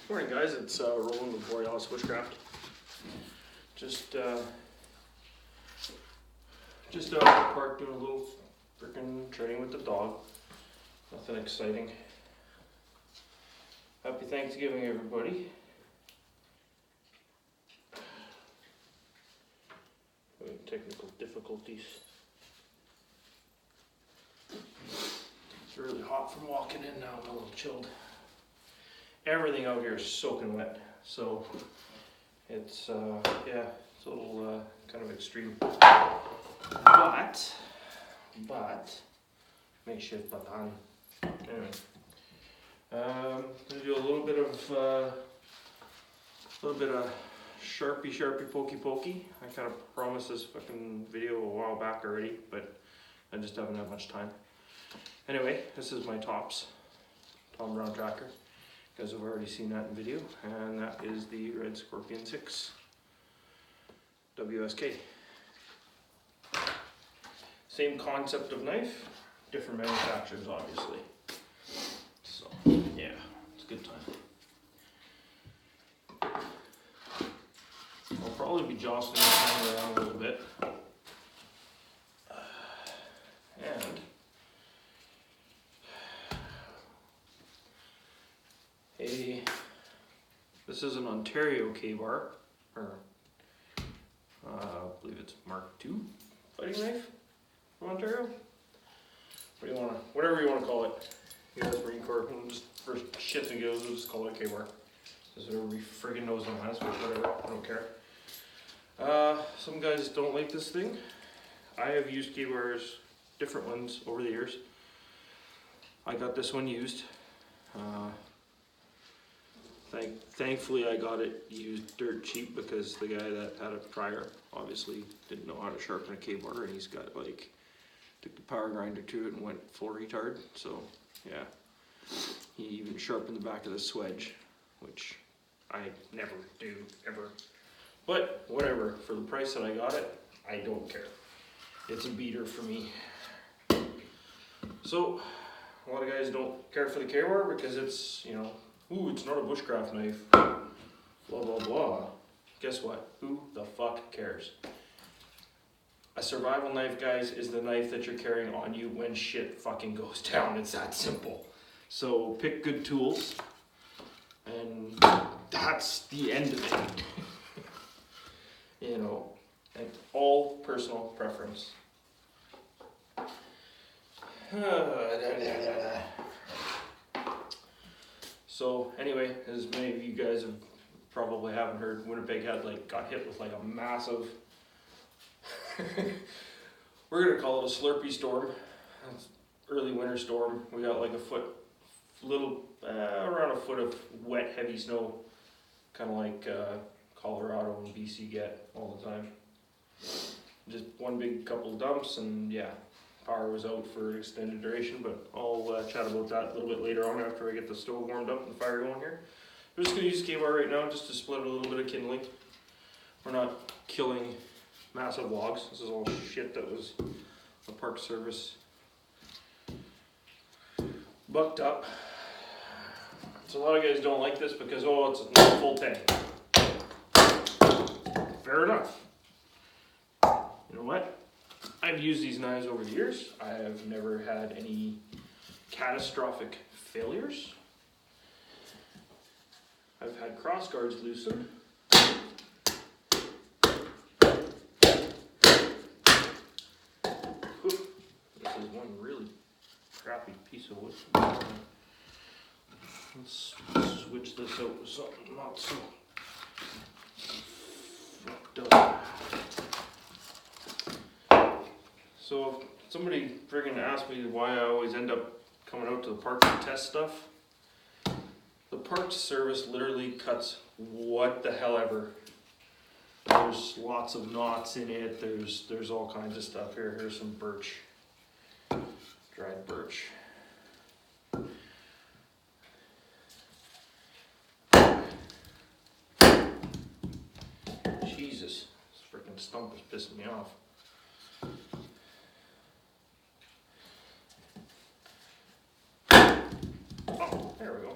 Morning guys, it's Roland with Borealis Bushcraft. Just out at the park doing a little frickin' training with the dog. Nothing exciting. Happy Thanksgiving, everybody. Having technical difficulties. It's really hot from walking in now, I'm a little chilled. Everything out here is soaking wet, so it's yeah, it's a little kind of extreme. But makeshift button. Anyway, gonna do a little bit of sharpie pokey. I kind of promised this fucking video a while back already, but I just haven't had much time. Anyway, this is my Tom Brown tracker. You guys have already seen that in video, and that is the Red Scorpion 6 WSK. Same concept of knife, different manufacturers obviously. So yeah, it's a good time. I'll probably be jostling the camera around a little bit. And this is an Ontario kabar, or I believe it's Mark II fighting knife from Ontario. Whatever you want to call it. US Marine Corps, just for shits and giggles, we'll just call it a kabar. Just everybody friggin' knows what it is, but whatever, I don't care. Some guys don't like this thing. I have used kabars, different ones over the years. I got this one used. Thankfully I got it used dirt cheap because the guy that had it prior obviously didn't know how to sharpen a K-bar, and he's got like, took the power grinder to it and went full retard. So yeah, he even sharpened the back of the swedge, which I never do ever. But whatever, for the price that I got it, I don't care. It's a beater for me. So a lot of guys don't care for the K-bar because it's, you know, ooh, it's not a bushcraft knife, blah, blah, blah. Guess what? Who the fuck cares? A survival knife, guys, is the knife that you're carrying on you when shit fucking goes down. It's that simple. So pick good tools, and that's the end of it. You know, and all personal preference. So anyway, as many of you guys have probably haven't heard, Winnipeg got hit with like a massive, we're gonna call it a Slurpee storm. It's early winter storm. We got like around a foot of wet, heavy snow, kind of like Colorado and BC get all the time. Just one big couple of dumps, and yeah. Power was out for an extended duration, but I'll chat about that a little bit later on after I get the stove warmed up and the fire going here. I'm just going to use K-bar right now just to split a little bit of kindling. We're not killing massive logs. This is all shit that was the Park Service bucked up. So a lot of guys don't like this because, oh, it's not full tank. Fair enough. You know what? I've used these knives over the years. I have never had any catastrophic failures. I've had cross guards loosened. This is one really crappy piece of wood. Let's switch this out with something not so fucked up. So if somebody friggin' asked me why I always end up coming out to the park to test stuff, the Park Service literally cuts what the hell ever. There's lots of knots in it, there's all kinds of stuff here. Here's some birch, dried birch. Jesus, this freaking stump is pissing me off. There we go.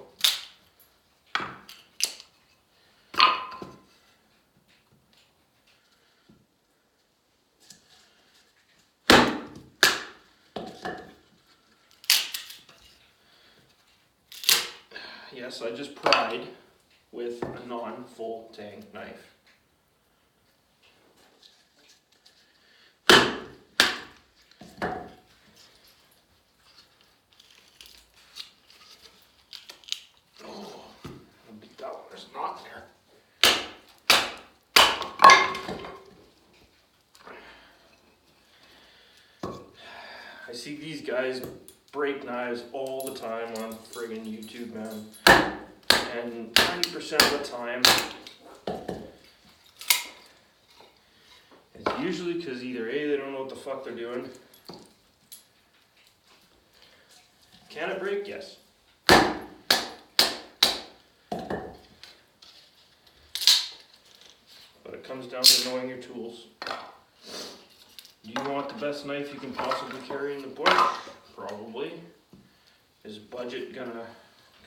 yes, I just pried with a non-full tang knife. Oh, I'll beat that one. There's a knot there. I see these guys break knives all the time on friggin' YouTube, man. And 90% of the time, it's usually because either A, they don't know what the fuck they're doing. Can it break? Yes. But it comes down to knowing your tools. Do you want the best knife you can possibly carry in the bush? Probably. Is budget gonna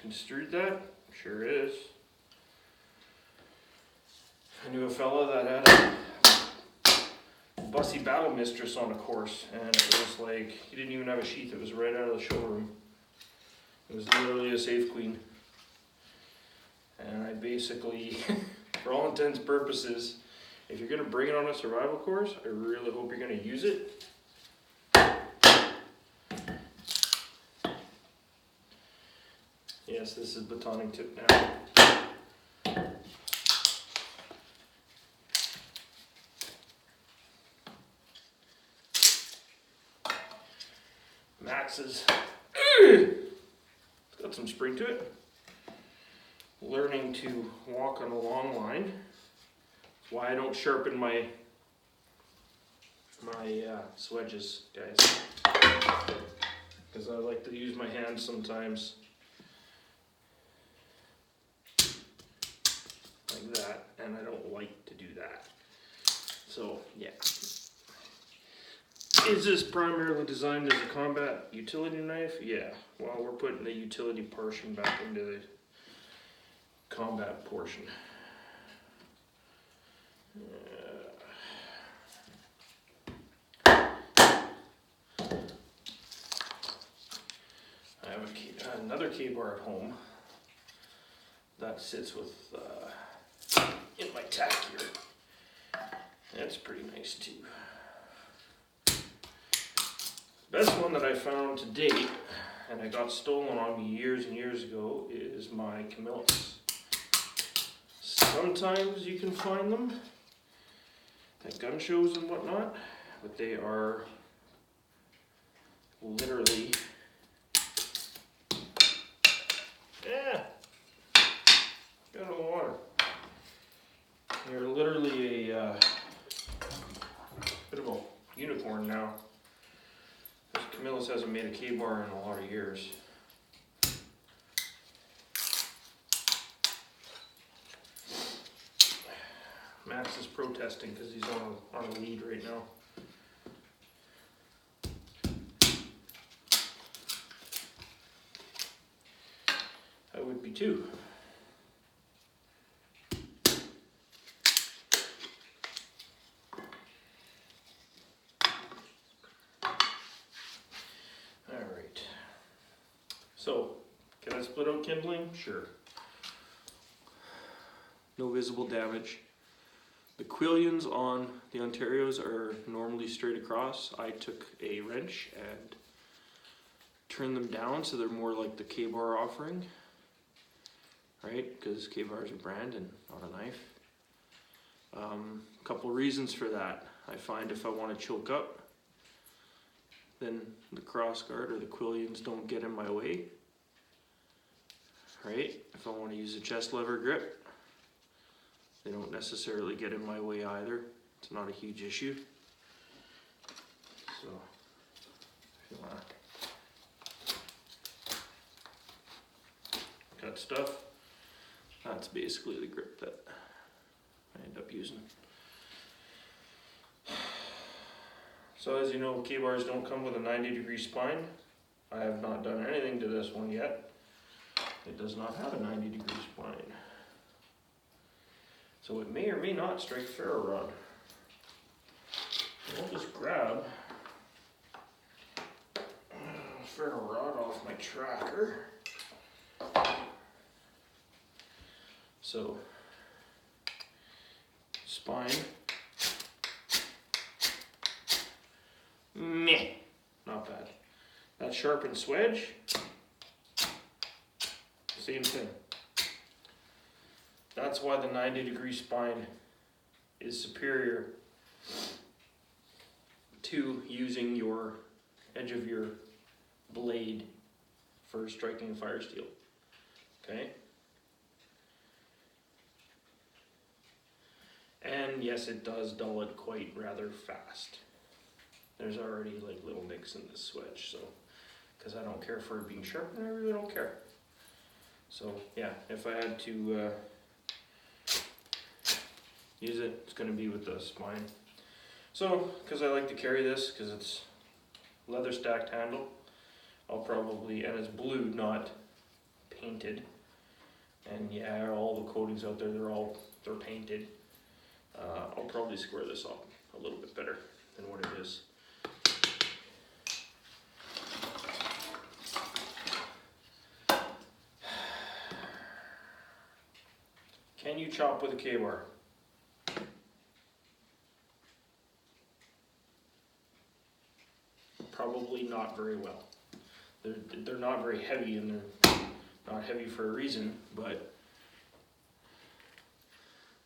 construe that? Sure is. I knew a fella that had a Bussy Battle Mistress on a course, and it was like, he didn't even have a sheath, it was right out of the showroom. It was literally a safe queen. And I basically, for all intents and purposes, if you're gonna bring it on a survival course, I really hope you're gonna use it. Yes, this is batoning tip now. Max's, it's got some spring to it. Learning to walk on a long line. That's why I don't sharpen my swedges, guys. Because I like to use my hands sometimes. Like that, and I don't like to do that. So, yeah. Is this primarily designed as a combat utility knife? Yeah. Well, we're putting the utility portion back into the combat portion. I have another kabar at home that sits with in my tack here. That's pretty nice too. Best one that I found to date, and I got stolen on me years and years ago, is my Camillus. Sometimes you can find them at gun shows and whatnot, but they are literally, got a little water. They're literally a bit of a unicorn now. Camillus hasn't made a kabar in a lot of years. Max is protesting because he's on a lead right now. I would be too. Alright. So, can I split out kindling? Sure. No visible damage. The quillions on the Ontarios are normally straight across. I took a wrench and turned them down so they're more like the kabar offering, right? Because kabars are brand and not a knife. Couple reasons for that. I find if I want to choke up, then the cross guard or the quillions don't get in my way, right? If I want to use a chest lever grip, they don't necessarily get in my way either. It's not a huge issue. So, if you want to cut stuff, that's basically the grip that I end up using. So as you know, kabars don't come with a 90-degree spine. I have not done anything to this one yet. It does not have a 90-degree spine. So it may or may not strike ferro rod. I'll just grab a ferro rod off my tracker. So, spine, meh, not bad. That sharpened swedge, same thing. That's why the 90-degree spine is superior to using your edge of your blade for striking fire steel. Okay? And yes, it does dull it quite rather fast. There's already like little nicks in this swedge, so because I don't care for it being sharp, and I really don't care. So yeah, if I had to use it, it's going to be with the spine. So, because I like to carry this, because it's leather stacked handle, I'll probably, and it's blue, not painted. And yeah, all the coatings out there, they're painted. I'll probably square this up a little bit better than what it is. Can you chop with a kabar? Probably not very well. They're not very heavy, and they're not heavy for a reason, but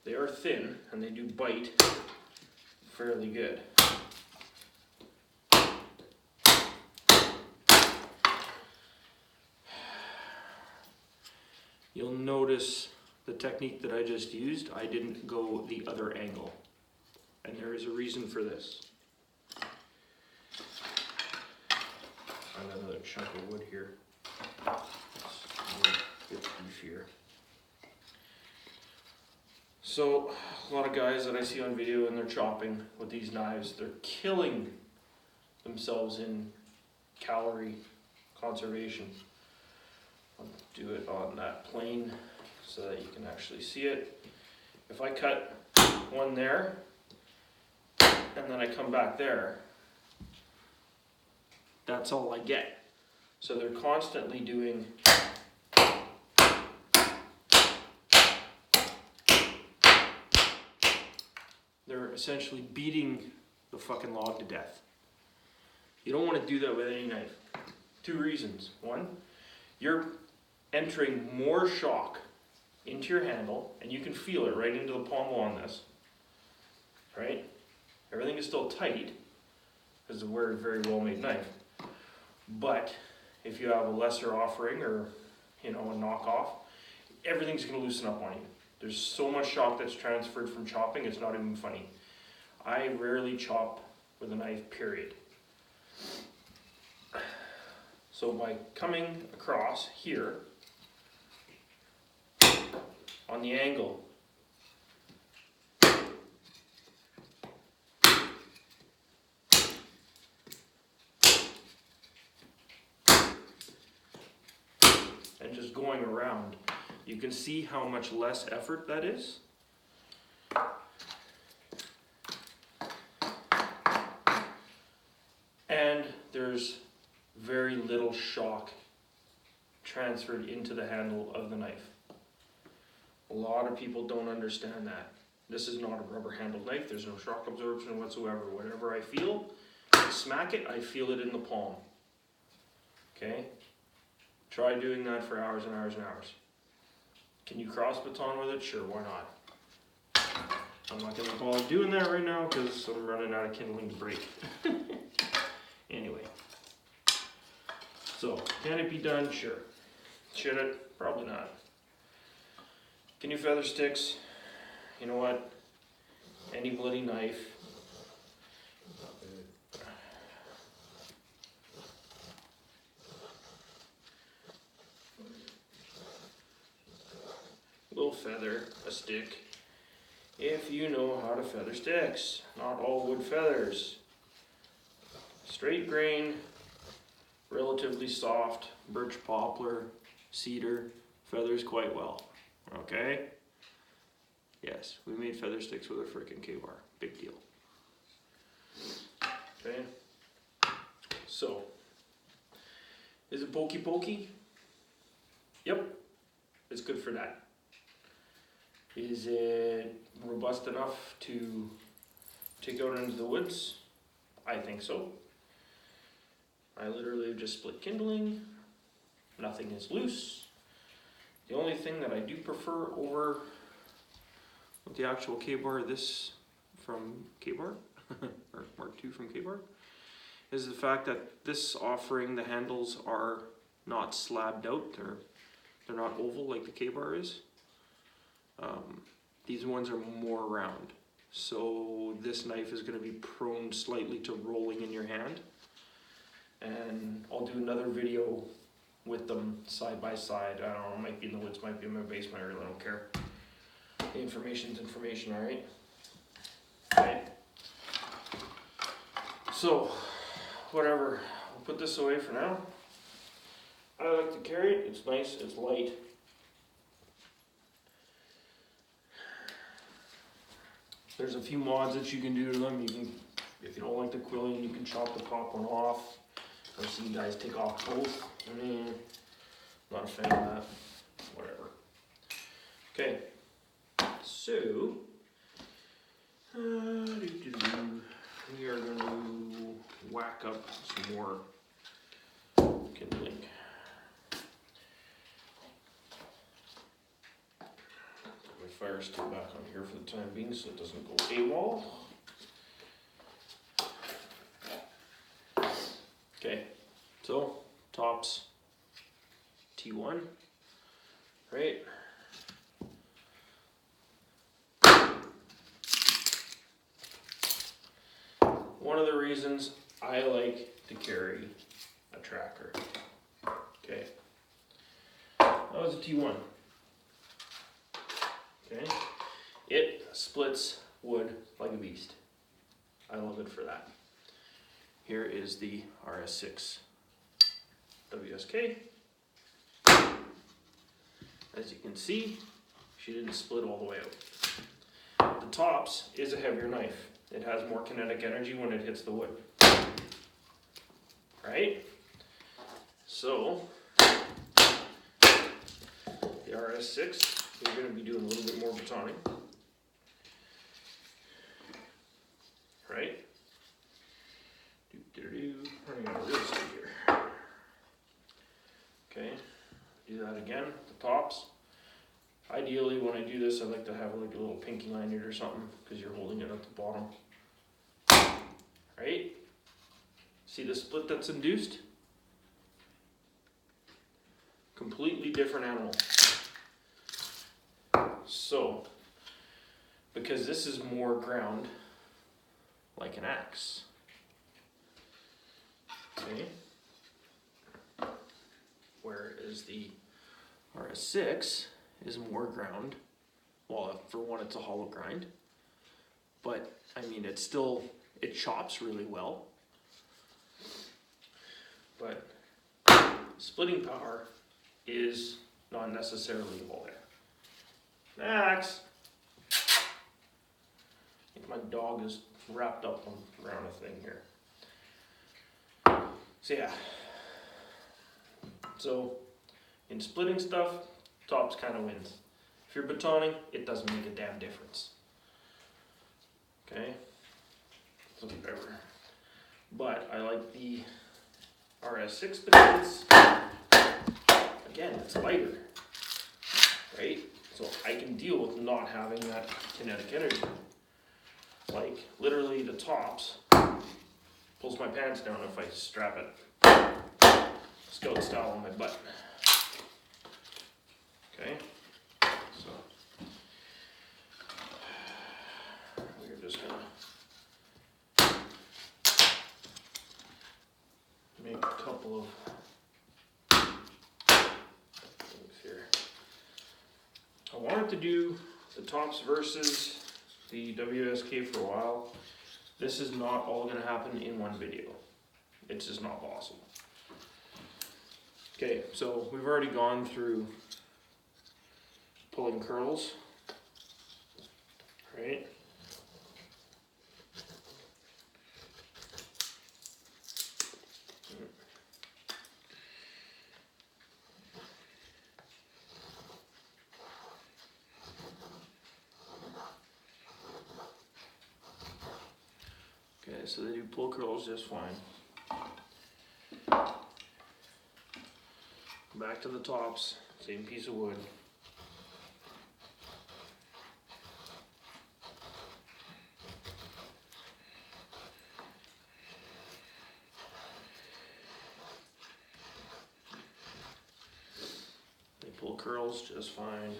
they are thin and they do bite fairly good. You'll notice the technique that I just used, I didn't go the other angle, and there is a reason for this. I got another chunk of wood here. It's a bit beefier. So, a lot of guys that I see on video and they're chopping with these knives, they're killing themselves in calorie conservation. I'll do it on that plane so that you can actually see it. If I cut one there, and then I come back there, that's all I get. So they're constantly doing they're essentially beating the fucking log to death. You don't want to do that with any knife. 2 reasons. 1, you're entering more shock into your handle, and you can feel it right into the pommel on this. Right? Everything is still tight because it's a very well made knife. But if you have a lesser offering or, you know, a knockoff, everything's going to loosen up on you. There's so much shock that's transferred from chopping, it's not even funny. I rarely chop with a knife, period. So by coming across here on the angle, and just going around, you can see how much less effort that is. And there's very little shock transferred into the handle of the knife. A lot of people don't understand that. This is not a rubber handled knife. There's no shock absorption whatsoever. Whatever I feel, I smack it, I feel it in the palm. Okay? Try doing that for hours and hours and hours. Can you cross baton with it? Sure, why not? I'm not going to bother doing that right now because I'm running out of kindling to break. Anyway. So, can it be done? Sure. Should it? Probably not. Can you feather sticks? You know what? Any bloody knife. Will feather a stick if you know how to feather sticks. Not all wood feathers. Straight grain, relatively soft, birch poplar, cedar feathers quite well. Okay? Yes, we made feather sticks with a freaking kabar. Big deal. Okay? So, is it pokey? Yep, it's good for that. Is it robust enough to take out into the woods? I think so. I literally have just split kindling. Nothing is loose. The only thing that I do prefer over with the actual K-bar, this from K-bar, or Mark II from K-bar, is the fact that this offering, the handles are not slabbed out. They're not oval like the K-bar is. These ones are more round. So this knife is going to be prone slightly to rolling in your hand. And I'll do another video with them side by side. I don't know, might be in the woods, might be in my basement, I really don't care. The information's information, alright? Okay. So, whatever, I'll put this away for now. I like to carry it, it's nice, it's light. There's a few mods that you can do to them. You can, if you don't like the quilling, you can chop the top one off. I've seen guys take off both. Not a fan of that. Whatever. Okay. So, we are going to whack up some more kindling. My fire still back on here for the time being so it doesn't go AWOL. Okay, so tops T1, right? One of the reasons I like to carry a tracker. Okay, that was a T1. Okay, it splits wood like a beast. I love it for that. Here is the RS6 WSK. As you can see, she didn't split all the way out. The tops is a heavier knife. It has more kinetic energy when it hits the wood. Right? So, the RS6, you're going to be doing a little bit more batoning. Right? Running out of real estate here. Okay, do that again, the tops. Ideally, when I do this, I like to have like a little pinky line here or something, because you're holding it at the bottom. Right? See the split that's induced? Completely different animal. So, because this is more ground, like an axe. Okay. Whereas the RS6 is more ground. Well, for one, it's a hollow grind. But, I mean, it chops really well. But splitting power is not necessarily all there. Max! I think my dog is wrapped up around a thing here. So yeah, so in splitting stuff, tops kind of wins. If you're batoning, it doesn't make a damn difference. Okay, so whatever. But I like the RS6 because, again, it's lighter, right? So I can deal with not having that kinetic energy. Like, literally the tops pulls my pants down if I strap it scout style on my butt. Okay, so we're just gonna make a couple of things here. I wanted to do the tops versus the WSK for a while. This is not all going to happen in one video. It's just not possible. Okay, so we've already gone through pulling curls, right? so they do pull curls just fine. Back to the tops, same piece of wood. They pull curls just fine.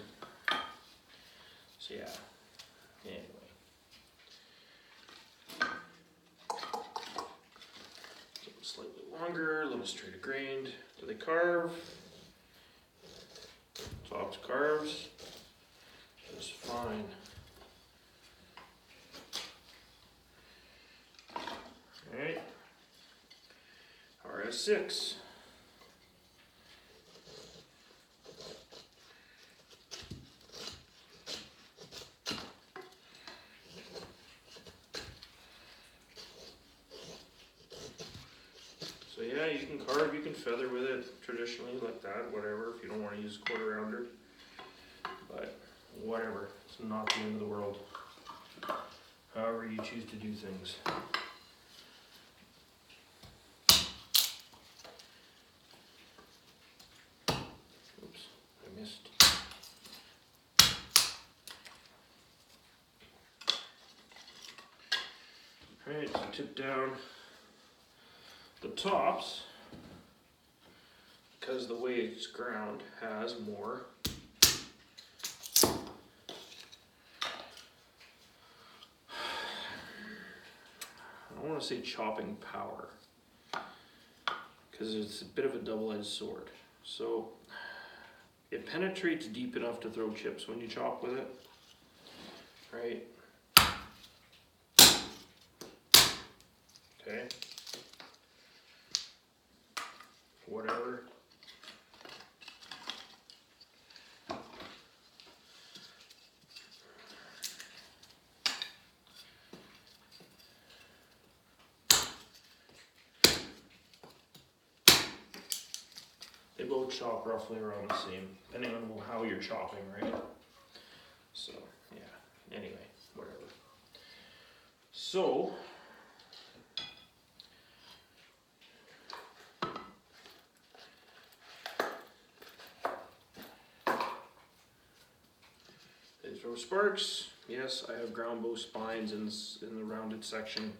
So yeah, anyway. Slightly longer, a little straighter grained. Do they carve? Tops carves. Just fine. Alright. RS6. So yeah, you can carve, you can feather with it traditionally like that, whatever, if you don't want to use a quarter rounder. But whatever, it's not the end of the world. However you choose to do things. Oops, I missed. Alright, so tip down the tops, because the way it's ground has more I don't want to say chopping power, because it's a bit of a double-edged sword. So it penetrates deep enough to throw chips when you chop with it, right? Okay. Whatever. They both chop roughly around the same, depending on how you're chopping, right? So, yeah, anyway, whatever. So, they throw sparks. Yes, I have ground bow spines in the rounded section.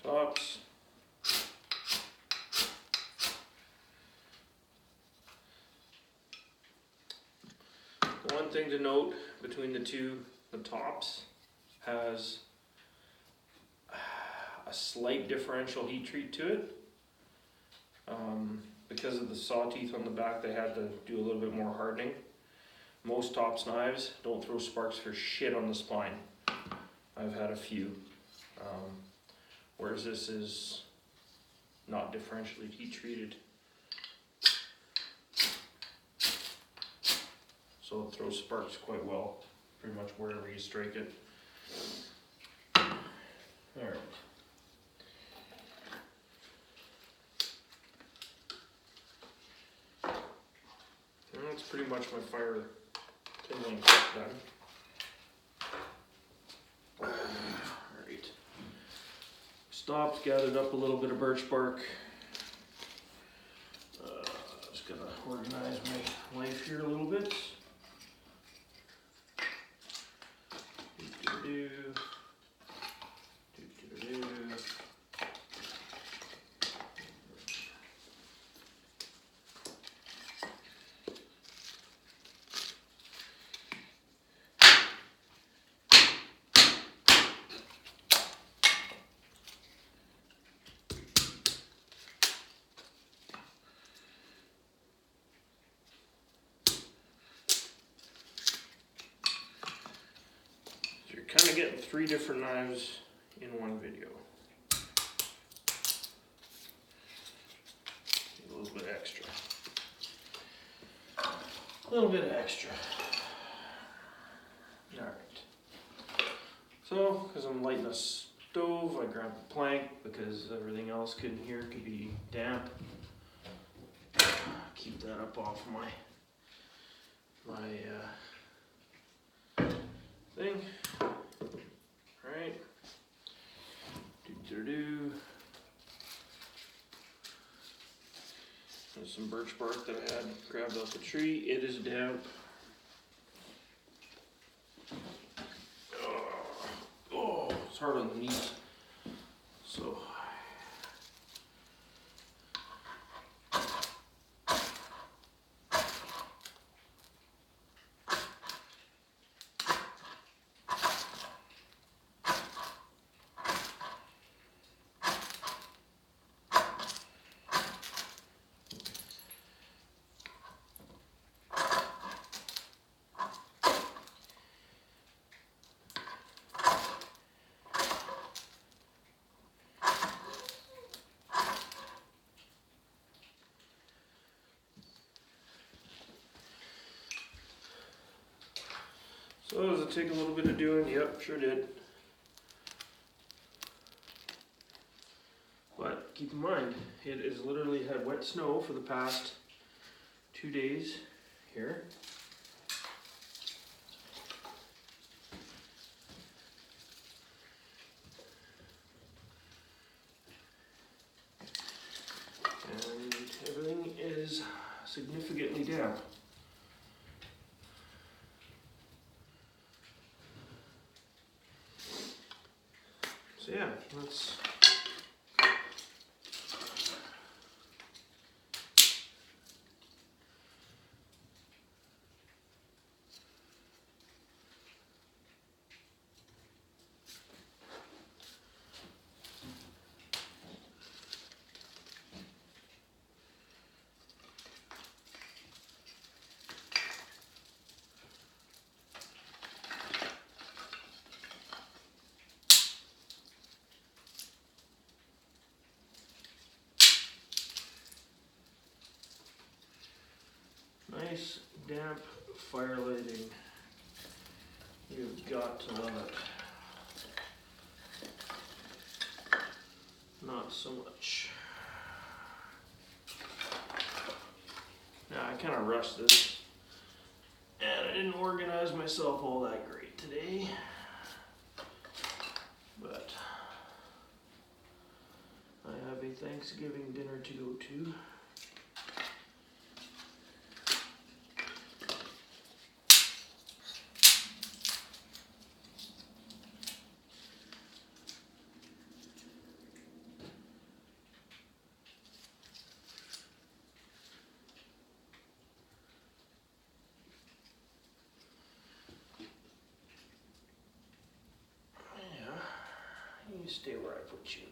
Tops. One thing to note between the two, the tops has a slight differential heat treat to it. Because of the saw teeth on the back, they had to do a little bit more hardening. Most tops knives don't throw sparks for shit on the spine. I've had a few. Whereas this is not differentially heat treated. So it throws sparks quite well, pretty much wherever you strike it. Alright. And that's pretty much my fire kindling done. Alright. Stopped, gathered up a little bit of birch bark. Just gonna organize my life here a little bit. Kind of getting 3 different knives in one video. A little bit extra. A little bit extra. Alright. So, because I'm lighting a stove, I grabbed the plank because everything else in here could be damp. Keep that up off my my thing. Right. There's some birch bark that I had grabbed off the tree. It is damp. Oh, it's hard on the knees. So. So does it take a little bit of doing? Yep, sure did. But keep in mind, it has literally had wet snow for the past 2 days here. And everything is significantly damp. So yeah, that's nice, damp fire lighting. You've got to love it. Not so much. Now I kind of rushed this, and I didn't organize myself all that great today, but I have a Thanksgiving dinner to go to. You stay where I put you.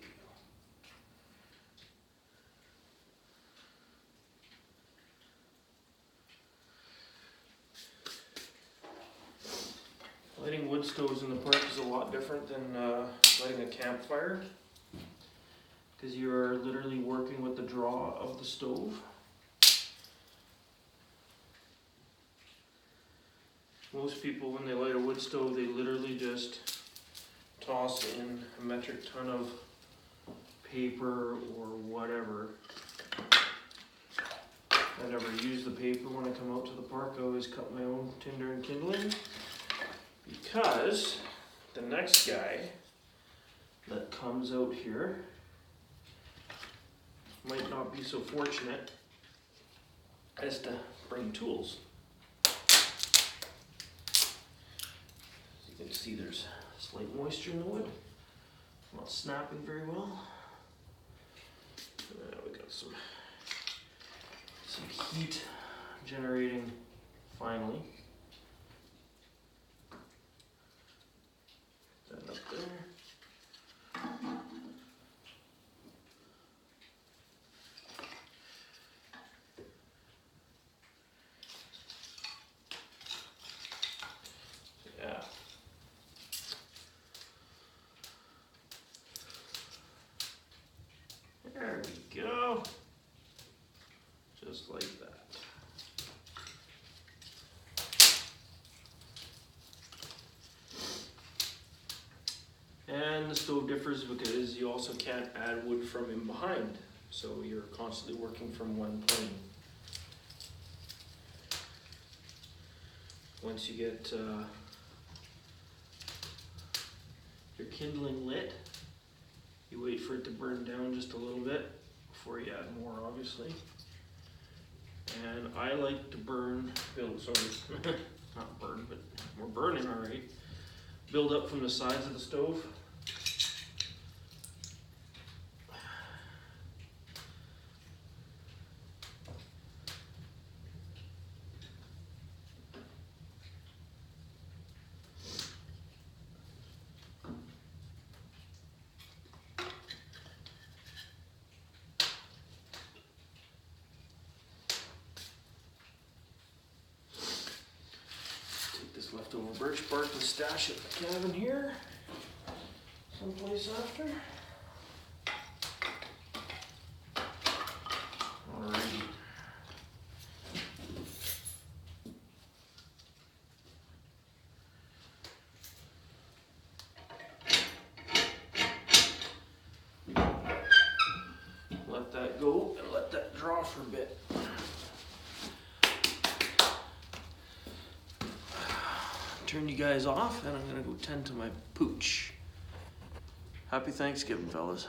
Lighting wood stoves in the park is a lot different than lighting a campfire, because you are literally working with the draw of the stove. Most people, when they light a wood stove, they literally just toss in a metric ton of paper or whatever. I never use the paper when I come out to the park. I always cut my own tinder and kindling, because the next guy that comes out here might not be so fortunate as to bring tools. As you can see, there's slight moisture in the wood. Not snapping very well. We got some heat generating finally. That up there. Yeah. There we go. Just like that. And the stove differs because you also can't add wood from in behind. So you're constantly working from one plane. once you get your kindling lit, you wait for it to burn down just a little bit before you add more, obviously. And I like to not burn, but we're burning all right. Build up from the sides of the stove. Leftover birch bark and stash it in the cabin here, someplace after. Alrighty. Let that go and let that draw for a bit. Turn you guys off, and I'm gonna go tend to my pooch. Happy Thanksgiving, fellas.